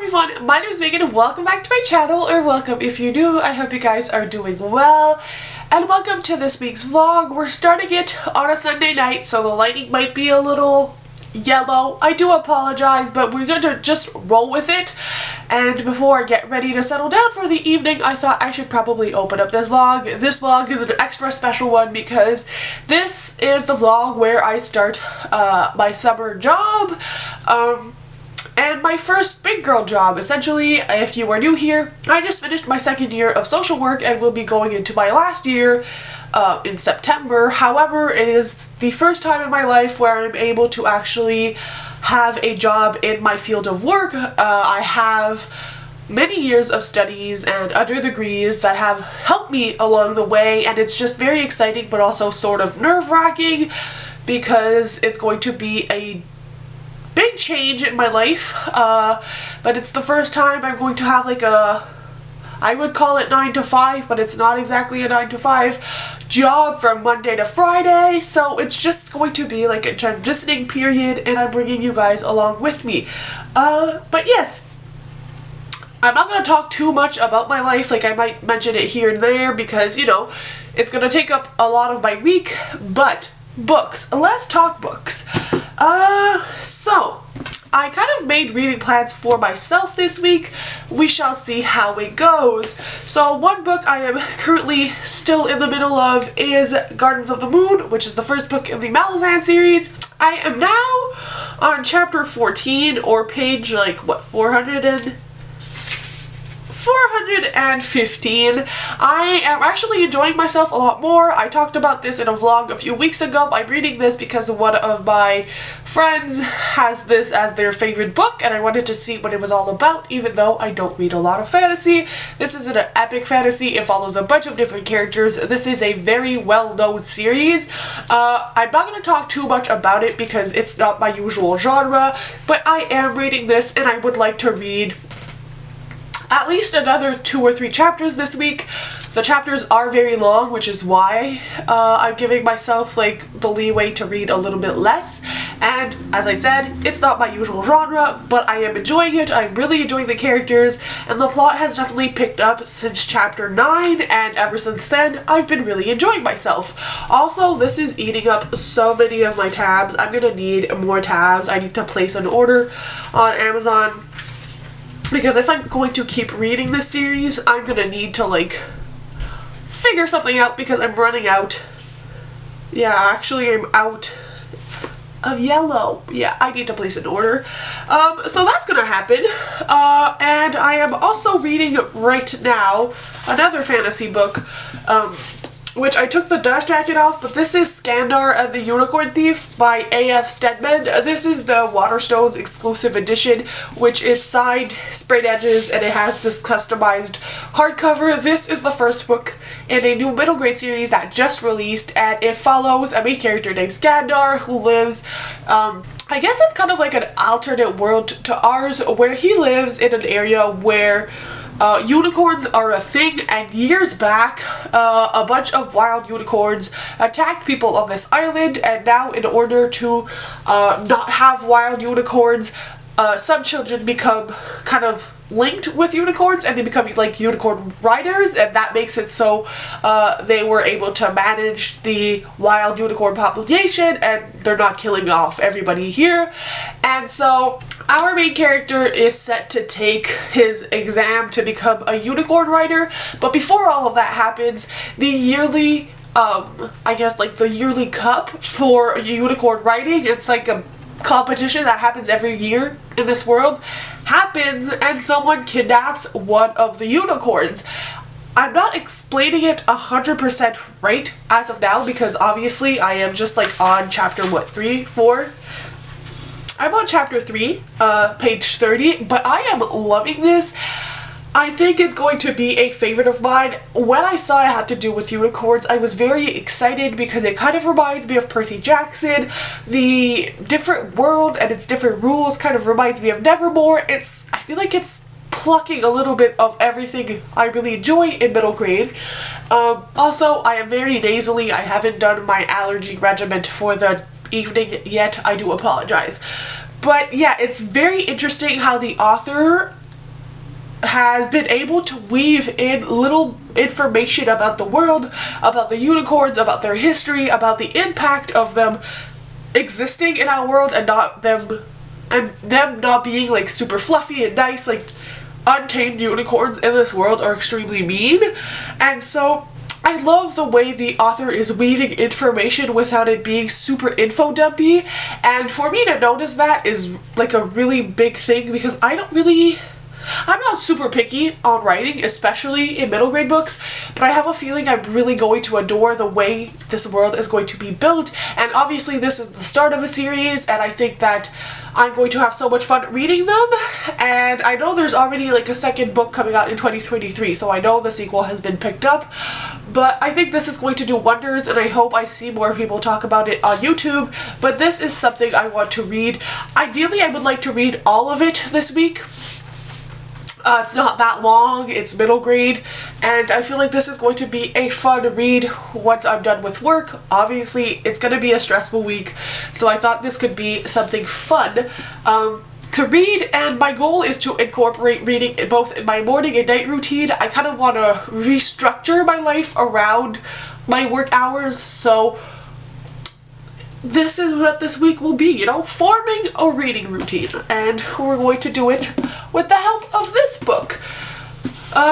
everyone, my name is Megan and welcome back to my channel, or welcome if you're new. I hope you guys are doing well, and welcome to this week's vlog. We're starting it on a Sunday night, so the lighting might be a little yellow. I do apologize, but we're going to just roll with it. And before I get ready to settle down for the evening, I thought I should probably open up this vlog. This vlog is an extra special one because this is the vlog where I start my summer job. And my first big girl job. Essentially, if you are new here, I just finished my second year of social work and will be going into my last year in September. However, it is the first time in my life where I'm able to actually have a job in my field of work. I have many years of studies and other degrees that have helped me along the way, and it's just very exciting but also sort of nerve-wracking because it's going to be a big change in my life, but it's the first time I'm going to have like I would call it 9 to 5, but it's not exactly a 9 to 5 job from Monday to Friday, so it's just going to be like a transitioning period, and I'm bringing you guys along with me. But yes, I'm not going to talk too much about my life. Like, I might mention it here and there because, you know, it's going to take up a lot of my week, but books. Let's talk books. So I kind of made reading plans for myself this week. We shall see how it goes. So one book I am currently still in the middle of is Gardens of the Moon, which is the first book in the Malazan series. I am now on chapter 14, or page like, what, 415. I am actually enjoying myself a lot more. I talked about this in a vlog a few weeks ago. I'm reading this because one of my friends has this as their favorite book, and I wanted to see what it was all about, even though I don't read a lot of fantasy. This is an epic fantasy. It follows a bunch of different characters. This is a very well-known series. I'm not going to talk too much about it because it's not my usual genre, but I am reading this, and I would like to read at least another 2 or 3 chapters this week. The chapters are very long, which is why I'm giving myself like the leeway to read a little bit less. And as I said, it's not my usual genre, but I am enjoying it. I'm really enjoying the characters, and the plot has definitely picked up since chapter 9, and ever since then, I've been really enjoying myself. Also, this is eating up so many of my tabs. I'm gonna need more tabs. I need to place an order on Amazon, because if I'm going to keep reading this series, I'm gonna need to like figure something out because I'm running out. Yeah, actually I'm out of yellow. Yeah, I need to place an order. So that's gonna happen. And I am also reading right now another fantasy book, which I took the dust jacket off, but this is Skandar and the Unicorn Thief by A.F. Stedman. This is the Waterstones exclusive edition, which is signed, sprayed edges, and it has this customized hardcover. This is the first book in a new middle grade series that just released, and it follows a main character named Skandar who lives, I guess it's kind of like an alternate world to ours, where he lives in an area where unicorns are a thing, and years back, a bunch of wild unicorns attacked people on this island, and now in order to not have wild unicorns, some children become kind of linked with unicorns, and they become like unicorn riders, and that makes it so they were able to manage the wild unicorn population, and they're not killing off everybody here. And so our main character is set to take his exam to become a unicorn rider, but before all of that happens, the yearly I guess like the yearly cup for unicorn riding, it's like a competition that happens every year in this world, happens, and someone kidnaps one of the unicorns. I'm not explaining it 100% right as of now because obviously I am just like on chapter, what, 3, 4? I'm on chapter 3, page 30, but I am loving this. I think it's going to be a favorite of mine. When I saw it had to do with unicorns, I was very excited because it kind of reminds me of Percy Jackson. The different world and its different rules kind of reminds me of Nevermore. I feel like it's plucking a little bit of everything I really enjoy in middle grade. Also, I am very nasally. I haven't done my allergy regimen for the evening yet. I do apologize. But yeah, it's very interesting how the author has been able to weave in little information about the world, about the unicorns, about their history, about the impact of them existing in our world, and them not being like super fluffy and nice. Like, untamed unicorns in this world are extremely mean, and so I love the way the author is weaving information without it being super info dumpy, and for me to notice that is like a really big thing, because I'm not super picky on writing, especially in middle grade books, but I have a feeling I'm really going to adore the way this world is going to be built, and obviously this is the start of a series, and I think that I'm going to have so much fun reading them, and I know there's already like a second book coming out in 2023, so I know the sequel has been picked up, but I think this is going to do wonders, and I hope I see more people talk about it on YouTube, but this is something I want to read. Ideally, I would like to read all of it this week. It's not that long, it's middle grade, and I feel like this is going to be a fun read once I'm done with work. Obviously, it's going to be a stressful week, so I thought this could be something fun to read, and my goal is to incorporate reading both in my morning and night routine. I kind of want to restructure my life around my work hours, so this is what this week will be, forming a reading routine, and we're going to do it with the help of this book.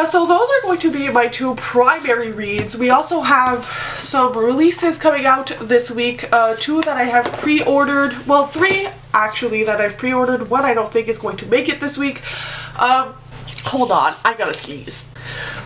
So those are going to be my two primary reads. We also have some releases coming out this week, two that I have pre-ordered, well, three actually that I've pre-ordered. One I don't think is going to make it this week. Hold on, I gotta sneeze.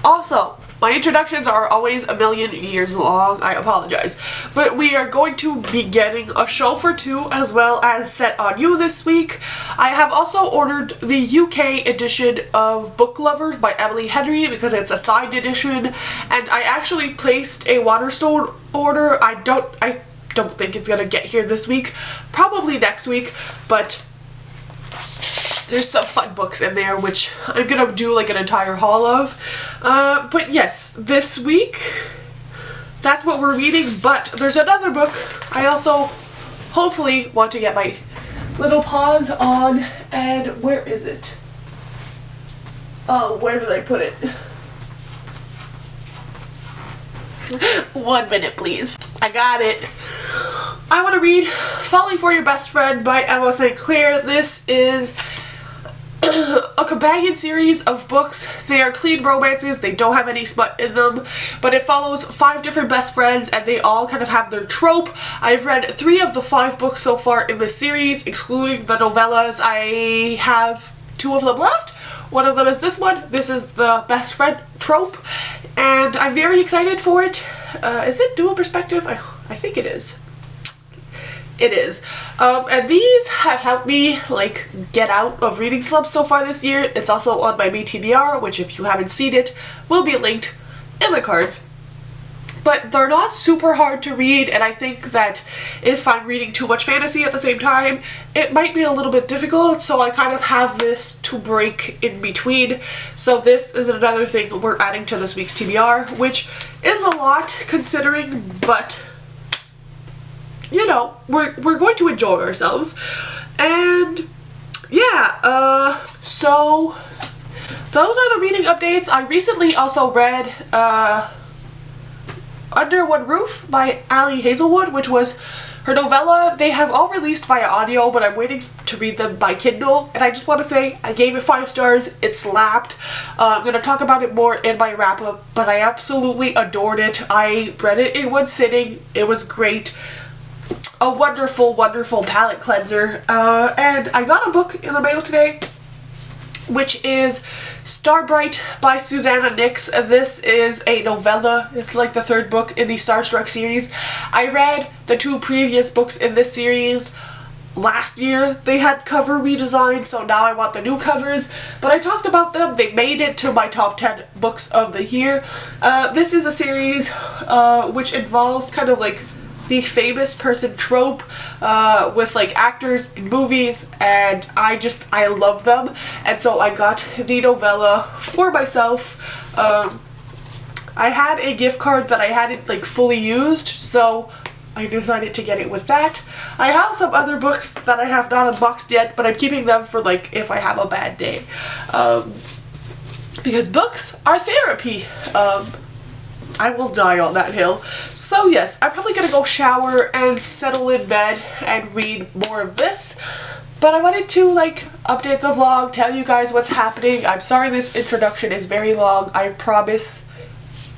Also, my introductions are always a million years long, I apologize. But we are going to be getting a show for two as well as Set on You this week. I have also ordered the UK edition of Book Lovers by Emily Henry because it's a signed edition, and I actually placed a Waterstone order. I don't think it's gonna get here this week, probably next week, but there's some fun books in there which I'm gonna do like an entire haul of. But yes, this week, that's what we're reading, but there's another book I also hopefully want to get my little paws on, and where is it? Oh, where did I put it? 1 minute, please. I got it. I want to read Falling for Your Best Friend by Emma St. Clair. This is a companion series of books. They are clean romances, they don't have any smut in them, but it follows 5 different best friends and they all kind of have their trope. I've read 3 of the 5 books so far in this series, excluding the novellas. I have 2 of them left. One of them is this one. This is the best friend trope, and I'm very excited for it. Is it dual perspective? I think it is. It is. And these have helped me like get out of reading slumps so far this year. It's also on my TBR, which if you haven't seen it, will be linked in the cards. But they're not super hard to read, and I think that if I'm reading too much fantasy at the same time, it might be a little bit difficult, so I kind of have this to break in between. So this is another thing we're adding to this week's TBR, which is a lot considering, but we're going to enjoy ourselves. And yeah, so those are the reading updates. I recently also read Under One Roof by Ali Hazelwood, which was her novella. They have all released via audio, but I'm waiting to read them by Kindle, and I just want to say I gave it 5 stars. It slapped. I'm going to talk about it more in my wrap-up, but I absolutely adored it. I read it in one sitting. It was great. A wonderful, wonderful palette cleanser. And I got a book in the mail today, which is Starbright by Susanna Nix. This is a novella. It's like the 3rd book in the Starstruck series. I read the 2 previous books in this series last year. They had cover redesign, so now I want the new covers, but I talked about them. They made it to my top 10 books of the year. This is a series which involves kind of like the famous person trope with like actors in movies, and I love them, and so I got the novella for myself. I had a gift card that I hadn't like fully used, so I decided to get it with that. I have some other books that I have not unboxed yet, but I'm keeping them for like if I have a bad day. because books are therapy. I will die on that hill. So yes, I'm probably gonna go shower and settle in bed and read more of this. But I wanted to like update the vlog, tell you guys what's happening. I'm sorry this introduction is very long. I promise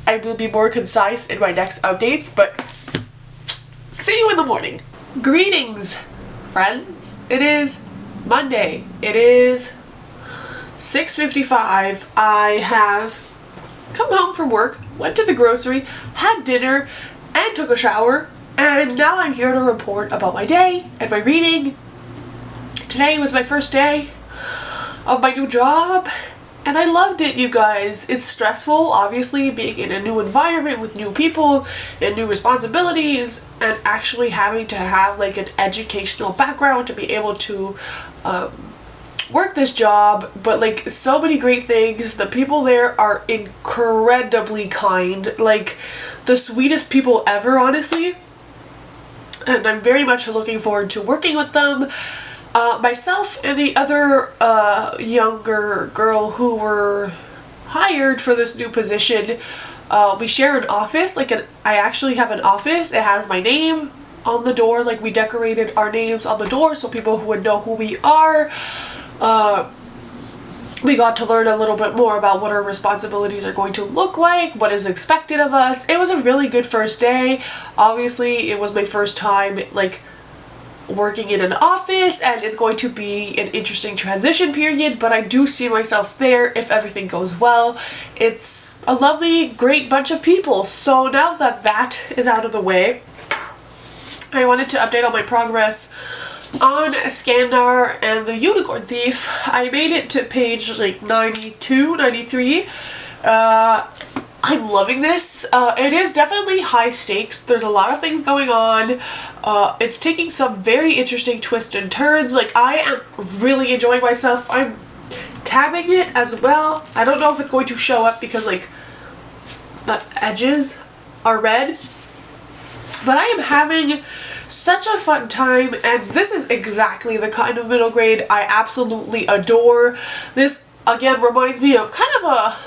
I will be more concise in my next updates, but see you in the morning. Greetings, friends. It is Monday. It is 6:55. I have come home from work, went to the grocery, had dinner, and took a shower, and now I'm here to report about my day and my reading. Today was my first day of my new job, and I loved it, you guys. It's stressful, obviously, being in a new environment with new people and new responsibilities, and actually having to have like an educational background to be able to work this job, but like so many great things. The people there are incredibly kind, like the sweetest people ever, honestly, and I'm very much looking forward to working with them. Myself and the other younger girl who were hired for this new position, we share an office. I actually have an office. It has my name on the door. Like, we decorated our names on the door so people who would know who we are. We got to learn a little bit more about what our responsibilities are going to look like, what is expected of us. It was a really good first day. Obviously, it was my first time like working in an office, and it's going to be an interesting transition period, but I do see myself there if everything goes well. It's a lovely, great bunch of people. So now that that is out of the way, I wanted to update on my progress on Skandar and the Unicorn Thief. I made it to page like 92, 93. I'm loving this. It is definitely high stakes. There's a lot of things going on. It's taking some very interesting twists and turns. Like, I am really enjoying myself. I'm tabbing it as well. I don't know if it's going to show up because like the edges are red, but I am having such a fun time, and this is exactly the kind of middle grade I absolutely adore. This again reminds me of kind of a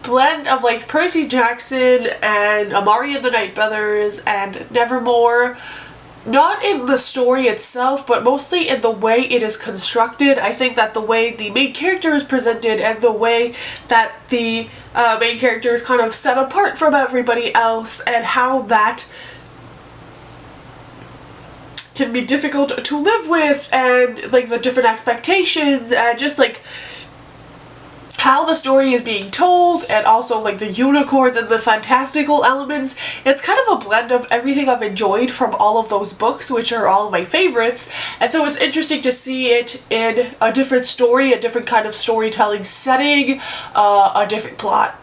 blend of like Percy Jackson and Amari and the Night Brothers and Nevermore. Not in the story itself, but mostly in the way it is constructed. I think that the way the main character is presented and the way that the main character is kind of set apart from everybody else, and how that can be difficult to live with, and like the different expectations, and just like how the story is being told, and also like the unicorns and the fantastical elements. It's kind of a blend of everything I've enjoyed from all of those books, which are all of my favorites, and so it's interesting to see it in a different story, a different kind of storytelling setting, a different plot,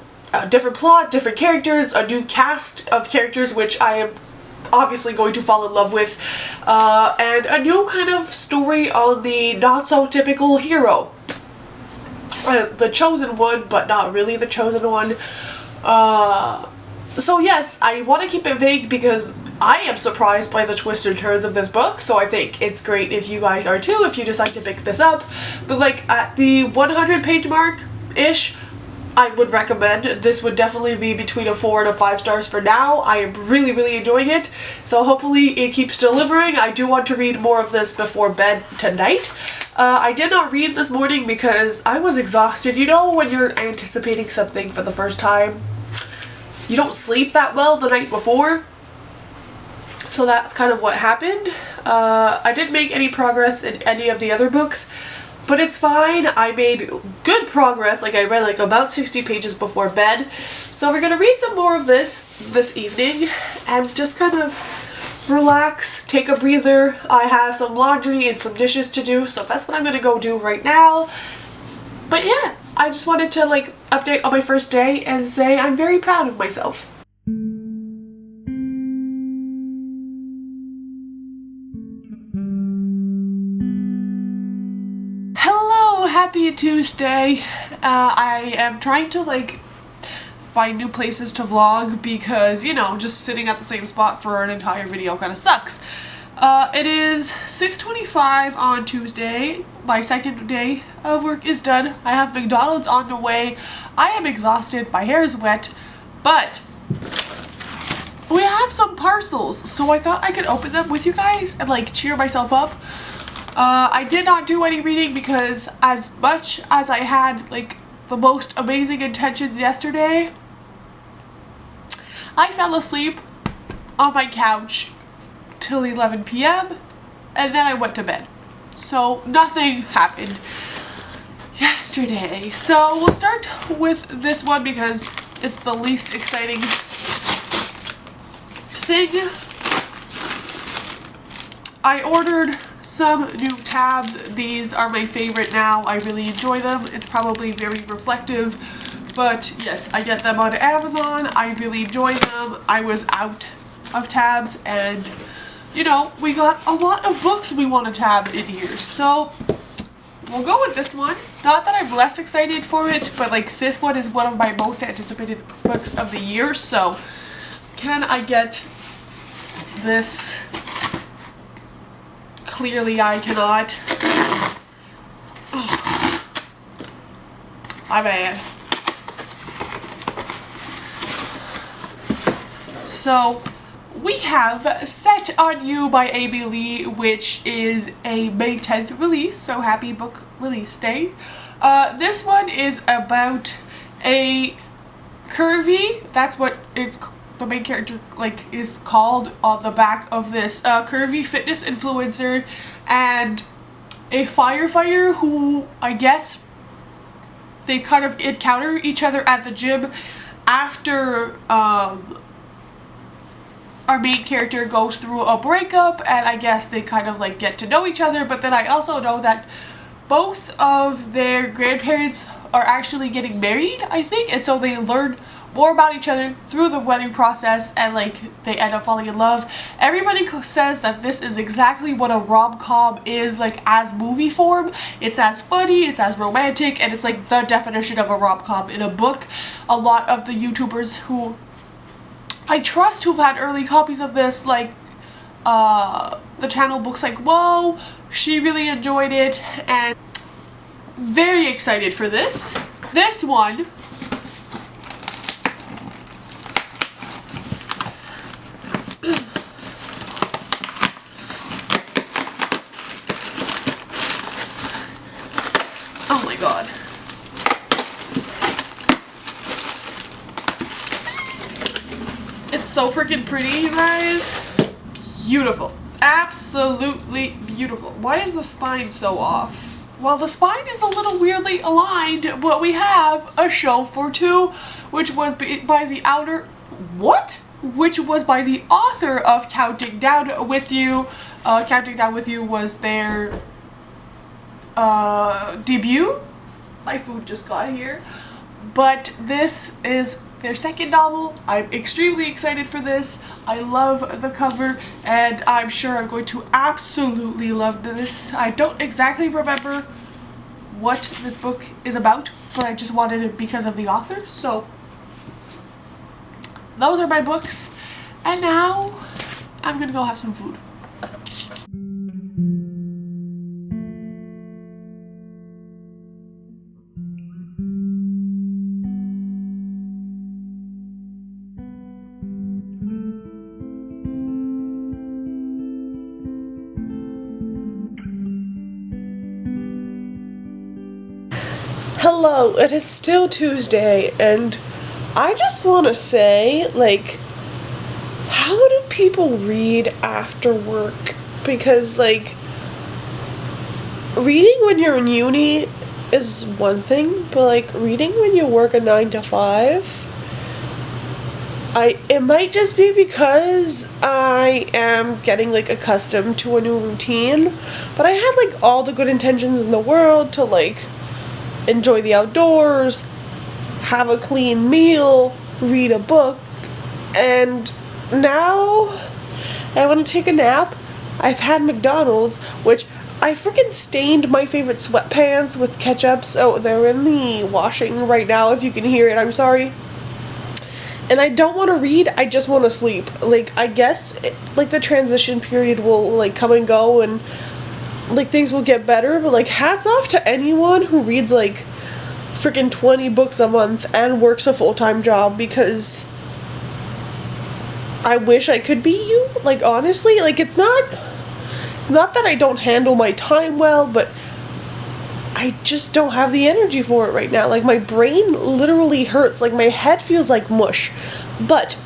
different characters, a new cast of characters, which I am obviously going to fall in love with, and a new kind of story on the not so typical hero. The chosen one, but not really the chosen one. So yes, I want to keep it vague because I am surprised by the twists and turns of this book, so I think it's great if you guys are too, if you decide to pick this up. But like at the 100 page mark-ish, I would recommend. This would definitely be between a 4 and a 5 stars for now. I am really, really enjoying it, so hopefully it keeps delivering. I do want to read more of this before bed tonight. I did not read this morning because I was exhausted. You know, when you're anticipating something for the first time, you don't sleep that well the night before. So that's kind of what happened. I didn't make any progress in any of the other books, but it's fine. I made good progress. Like, I read like about 60 pages before bed. So we're gonna read some more of this evening and just kind of relax, take a breather. I have some laundry and some dishes to do, so that's what I'm gonna go do right now. But yeah, I just wanted to like update on my first day and say I'm very proud of myself. Hello, happy Tuesday. I am trying to like find new places to vlog because, you know, just sitting at the same spot for an entire video kind of sucks. It is 6:25 on Tuesday. My second day of work is done. I have McDonald's on the way. I am exhausted. My hair is wet. But we have some parcels, so I thought I could open them with you guys and like cheer myself up. I did not do any reading because as much as I had like the most amazing intentions yesterday, I fell asleep on my couch till 11 p.m. and then I went to bed. So nothing happened yesterday. So we'll start with this one because it's the least exciting thing. I ordered some new tabs. These are my favorite now. I really enjoy them. It's probably very reflective, but yes, I get them on Amazon. I really enjoy them. I was out of tabs and you know, we got a lot of books we want to tab in here, so we'll go with this one. Not that I'm less excited for it, but like this one is one of my most anticipated books of the year, so can I get this? Clearly I cannot. Oh, my bad. So we have Set on You by Amy Lee, which is a May 10th release, so happy book release day. This one is about a curvy, that's what the main character like is called on the back of this, curvy fitness influencer and a firefighter who I guess they kind of encounter each other at the gym after our main character goes through a breakup, and I guess they kind of like get to know each other, but then I also know that both of their grandparents are actually getting married, I think, and so they learn more about each other through the wedding process and like they end up falling in love. Everybody says that this is exactly what a rom-com is like as movie form. It's as funny, it's as romantic, and it's like the definition of a rom-com in a book. A lot of the YouTubers who I trust who've had early copies of this, like the channel Books Like Whoa, she really enjoyed it and very excited for this. This one oh my god. It's so freaking pretty, you guys. Beautiful. Absolutely beautiful. Why is the spine so off? Well, the spine is a little weirdly aligned, but we have a show for two, which was by the Which was by the author of Counting Down With You. Counting Down With You was their debut. My food just got here. But this is their second novel. I'm extremely excited for this. I love the cover and I'm sure I'm going to absolutely love this. I don't exactly remember what this book is about, but I just wanted it because of the author. So those are my books, and now I'm gonna go have some food. Hello, it is still Tuesday, and I just want to say, like, how do people read after work? Because, like, reading when you're in uni is one thing, but, like, reading when you work a 9 to 5, it might just be because I am getting, like, accustomed to a new routine, but I had, like, all the good intentions in the world to, like, enjoy the outdoors, have a clean meal, read a book, and now I want to take a nap. I've had McDonald's, which I freaking stained my favorite sweatpants with ketchup, so they're in the washing right now if you can hear it, I'm sorry. and I don't want to read, I just want to sleep. Like, I guess, like, the transition period will, like, come and go, and, like, things will get better, but, like, hats off to anyone who reads, like, freaking 20 books a month and works a full-time job, because I wish I could be you. Like, honestly, like, it's not that I don't handle my time well, but I just don't have the energy for it right now. Like, my brain literally hurts. Like, my head feels like mush. But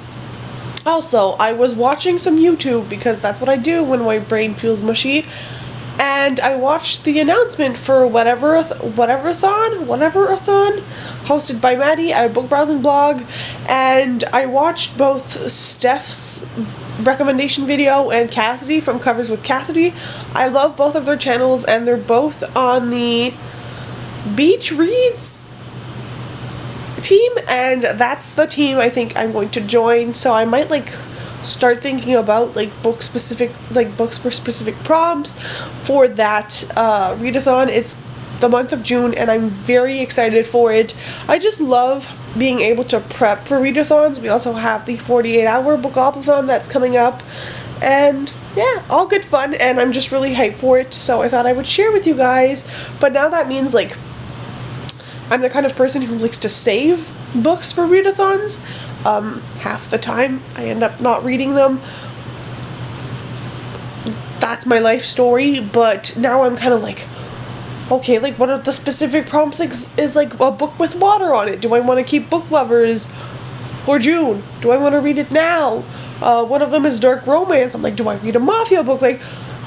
also, I was watching some YouTube, because that's what I do when my brain feels mushy. And I watched the announcement for whatever-a-thon, hosted by Maddie at a book browsing blog. And I watched both Steph's recommendation video and Cassidy from Covers with Cassidy. I love both of their channels, and they're both on the Beach Reads team, and that's the team I think I'm going to join. So I might, like, start thinking about, like, books for specific prompts for that readathon. It's the month of June, and I'm very excited for it. I just love being able to prep for readathons. We also have the 48-hour book-opathon that's coming up, and yeah, all good fun, and I'm just really hyped for it, so I thought I would share with you guys. But now that means, like, I'm the kind of person who likes to save books for readathons. Half the time I end up not reading them. That's my life story, but now I'm kind of like, okay, like, what are the specific prompts? Is like a book with water on it. Do I want to keep Book Lovers for June? Do I want to read it now? One of them is dark romance. I'm like, do I read a mafia book? Like,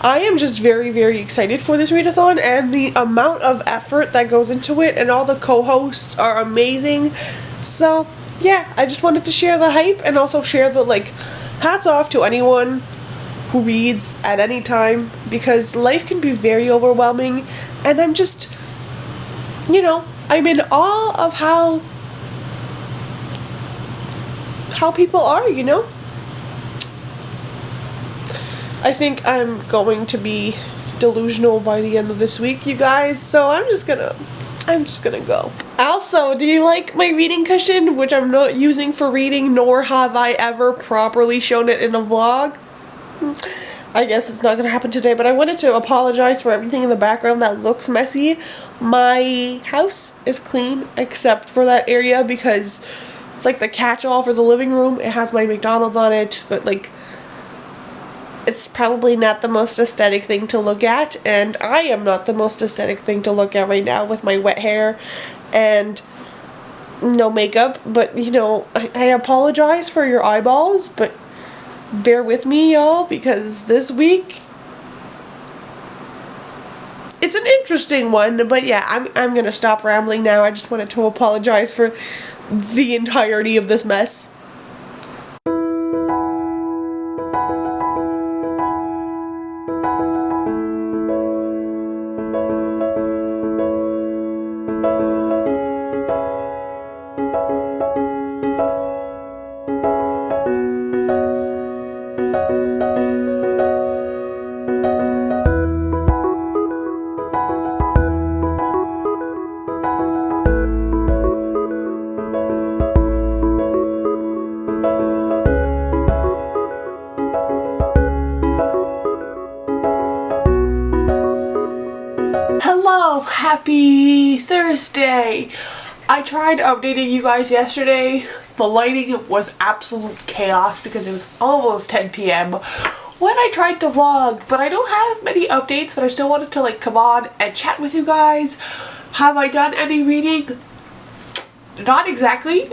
I am just very, very excited for this readathon, and the amount of effort that goes into it, and all the co-hosts are amazing. So yeah, I just wanted to share the hype, and also share the, like, hats off to anyone who reads at any time, because life can be very overwhelming, and I'm just, you know, I'm in awe of how people are, you know? I think I'm going to be delusional by the end of this week, you guys, so I'm just gonna go. Also, do you like my reading cushion, which I'm not using for reading, nor have I ever properly shown it in a vlog? I guess it's not gonna happen today, but I wanted to apologize for everything in the background that looks messy. My house is clean, except for that area, because it's like the catch-all for the living room. It has my McDonald's on it, but, like, it's probably not the most aesthetic thing to look at, and I am not the most aesthetic thing to look at right now with my wet hair and no makeup, but, you know, I apologize for your eyeballs, but bear with me, y'all, because this week it's an interesting one. But yeah, I'm gonna stop rambling now. I just wanted to apologize for the entirety of this mess. Hello, happy Thursday! I tried updating you guys yesterday. The lighting was absolute chaos because it was almost 10 p.m. when I tried to vlog, but I don't have many updates, but I still wanted to, like, come on and chat with you guys. Have I done any reading? Not exactly.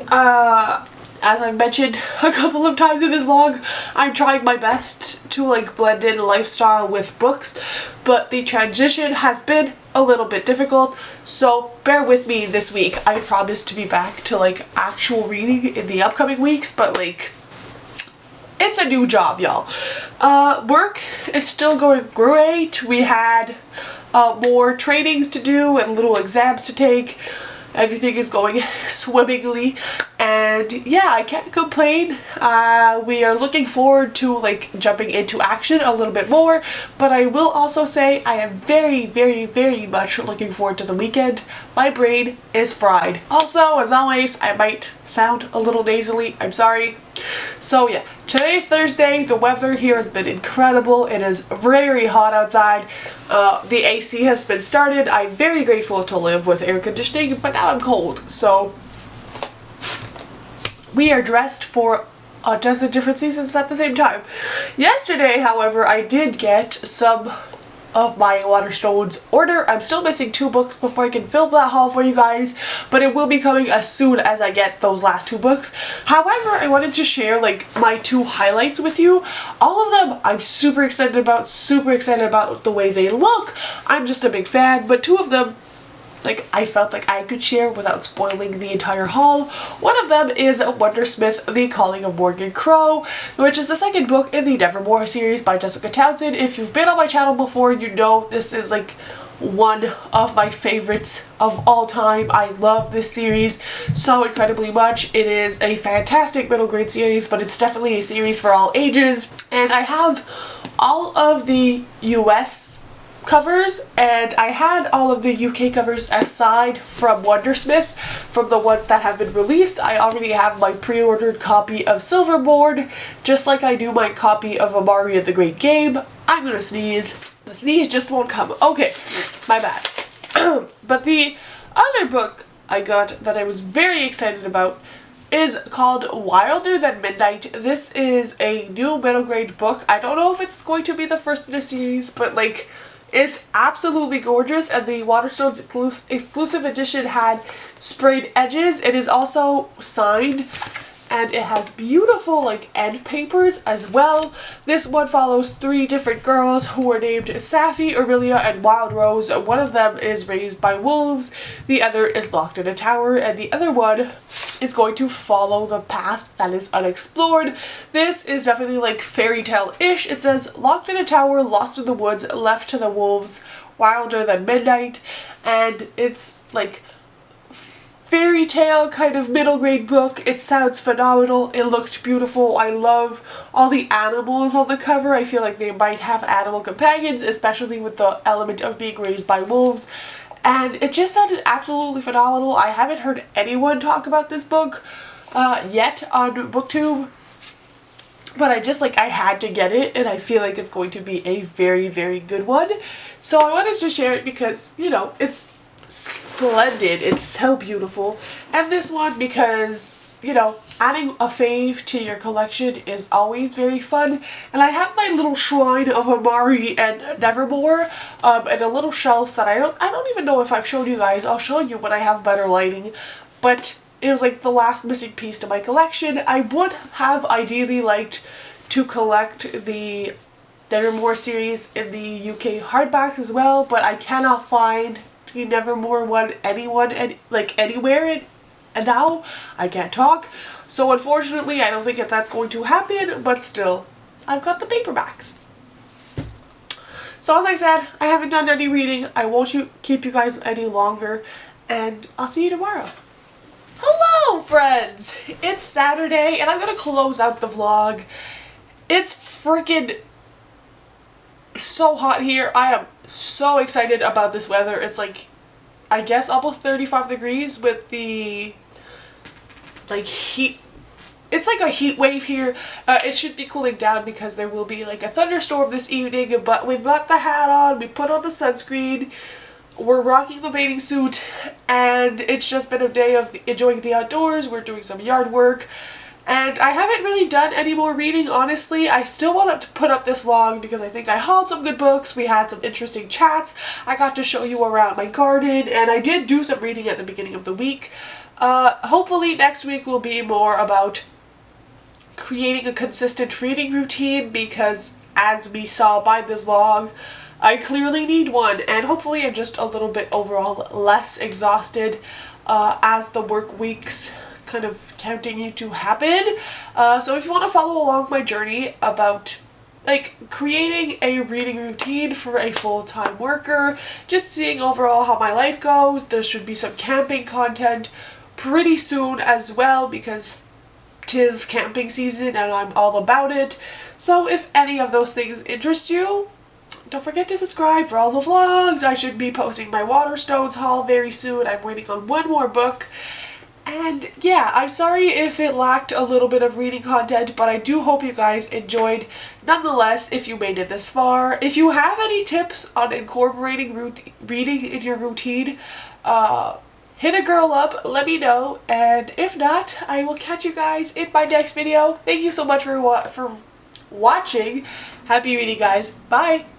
As I've mentioned a couple of times in this vlog, I'm trying my best to, like, blend in lifestyle with books, but the transition has been a little bit difficult, so bear with me this week. I promise to be back to, like, actual reading in the upcoming weeks, but, like, it's a new job, y'all. Work is still going great. We had more trainings to do and little exams to take. everything is going swimmingly, and yeah, I can't complain. We are looking forward to like jumping into action a little bit more, but I will also say I am very, very, very much looking forward to the weekend. My brain is fried. Also, as always, I might sound a little nasally. I'm sorry. So yeah, today's Thursday. The weather here has been incredible. It is very hot outside. The AC has been started. I'm very grateful to live with air conditioning, but now I'm cold. So we are dressed for a dozen different seasons at the same time. Yesterday, however, I did get some of my Waterstones order. I'm still missing 2 books before I can film that haul for you guys, but it will be coming as soon as I get those last 2 books. However, I wanted to share like my 2 highlights with you. All of them I'm super excited about the way they look. I'm just a big fan, but 2 of them, like, I felt like I could share without spoiling the entire haul. One of them is Wondersmith, The Calling of Morgan Crow, which is the 2nd book in the Nevermore series by Jessica Townsend. If you've been on my channel before, you know this is like one of my favorites of all time. I love this series so incredibly much. It is a fantastic middle grade series, but it's definitely a series for all ages. And I have all of the US covers, and I had all of the UK covers aside from Wondersmith, from the ones that have been released. I already have my pre-ordered copy of Silverboard, just like I do my copy of Amari and the Great Game. I'm gonna sneeze. The sneeze just won't come. Okay, my bad. But the other book I got that I was very excited about is called Wilder Than Midnight. This is a new middle grade book. I don't know if it's going to be the first in a series, but like, it's absolutely gorgeous, and the Waterstones exclusive edition had sprayed edges. It is also signed, and it has beautiful like end papers as well. This one follows 3 different girls who are named Sapphi, Aurelia, and Wild Rose. One of them is raised by wolves, the other is locked in a tower, and the other one is going to follow the path that is unexplored. This is definitely like fairy tale-ish. It says, locked in a tower, lost in the woods, left to the wolves, wilder than midnight, and it's like fairy tale kind of middle grade book. It sounds phenomenal. It looked beautiful. I love all the animals on the cover. I feel like they might have animal companions, especially with the element of being raised by wolves. And it just sounded absolutely phenomenal. I haven't heard anyone talk about this book yet on BookTube, but I had to get it, and I feel like it's going to be a very, very good one. So I wanted to share it because, you know, it's splendid. It's so beautiful. And this one because, you know, adding a fave to your collection is always very fun. And I have my little shrine of Amari and Nevermore and a little shelf that I don't even know if I've shown you guys. I'll show you when I have better lighting. But it was like the last missing piece to my collection. I would have ideally liked to collect the Nevermore series in the UK hardbacks as well, but I cannot find the Nevermore one anywhere, and now I can't talk. So unfortunately, I don't think that's going to happen, but still, I've got the paperbacks. So as I said, I haven't done any reading. I won't keep you guys any longer, and I'll see you tomorrow. Hello, friends! It's Saturday, and I'm gonna close out the vlog. It's freaking so hot here. I am so excited about this weather. It's like, I guess almost 35 degrees with the like heat. It's like a heat wave here. It should be cooling down because there will be like a thunderstorm this evening, but we've got the hat on, we put on the sunscreen, we're rocking the bathing suit, and it's just been a day of enjoying the outdoors. We're doing some yard work, and I haven't really done any more reading, honestly. I still wanted to put up this vlog because I think I hauled some good books, we had some interesting chats, I got to show you around my garden, and I did do some reading at the beginning of the week. Hopefully next week will be more about creating a consistent reading routine because, as we saw by this vlog, I clearly need one, and hopefully I'm just a little bit overall less exhausted as the work weeks kind of continue to happen. So if you want to follow along my journey about like creating a reading routine for a full-time worker, just seeing overall how my life goes. There should be some camping content pretty soon as well because 'tis camping season and I'm all about it. So if any of those things interest you, don't forget to subscribe for all the vlogs. I should be posting my Waterstones haul very soon. I'm waiting on one more book. And yeah, I'm sorry if it lacked a little bit of reading content, but I do hope you guys enjoyed nonetheless if you made it this far. If you have any tips on incorporating reading in your routine, hit a girl up, let me know, and if not, I will catch you guys in my next video. Thank you so much for watching. Happy reading, guys. Bye!